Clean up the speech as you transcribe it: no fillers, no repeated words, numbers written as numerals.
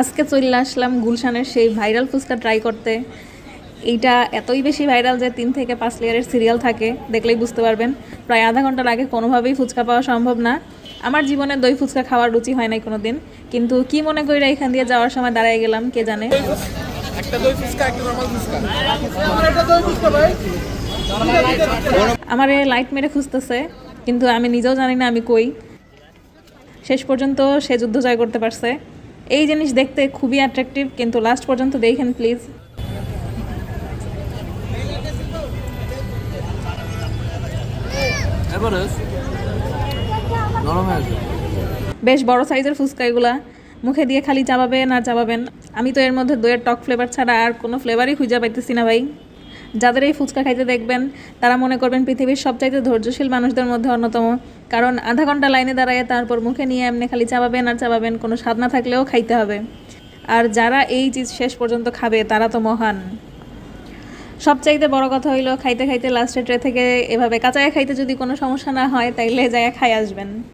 আজকে চলে আসলাম গুলশানের সেই ভাইরাল ফুচকা ট্রাই করতে। এইটা এতই বেশি ভাইরাল যে 3 থেকে 5 লেয়ারের সিরিয়াল থাকে, দেখলেই বুঝতে পারবেন। প্রায় আধা ঘন্টার আগে কোনোভাবেই ফুচকা পাওয়া সম্ভব না। আমার জীবনে দই ফুচকা খাওয়ার রুচি হয় নাই কোনো দিন, কিন্তু কি মনে করি এখান দিয়ে যাওয়ার সময় দাঁড়ায় গেলাম কে জানে। একটা দই ফুচকা একটা নরমাল ফুচকা আমার একটা দই ফুচকা ভাই। আমার লাইট মেরে খুঁজতেছে, কিন্তু আমি নিজেও জানি না আমি কই। শেষ পর্যন্ত সে যুদ্ধ জয় করতে পারছে। এই জিনিস দেখতে খুবই অ্যাট্রাকটিভ, কিন্তু লাস্ট পর্যন্ত দেখেন প্লিজ। বেশ বড় সাইজের ফুচকা এগুলা, মুখে দিয়ে খালি চাবাবেন আর চাবাবেন। আমি তো এর মধ্যে দইয়ের টক ফ্লেভার ছাড়া আর কোনো ফ্লেভারই খুঁজে পাইতেছি না ভাই। যাদের এই ফুচকা খাইতে দেখবেন তারা মনে করবেন পৃথিবীর সবচাইতে ধৈর্যশীল মানুষদের মধ্যে অন্যতম। কারণ আধা ঘন্টা লাইনে দাঁড়ায় তারপর মুখে নিয়ে এমনি খালি চাবাবেন আর চাবাবেন, কোনো স্বাদ না থাকলেও খাইতে হবে। আর যারা এই চিজ শেষ পর্যন্ত খাবে তারা তো মহান। সবচাইতে বড় কথা হইলো খাইতে খাইতে লাস্টের ট্রে থেকে এভাবে কাঁচায় খাইতে যদি কোনো সমস্যা না হয় তাইলে যায় খাই আসবেন।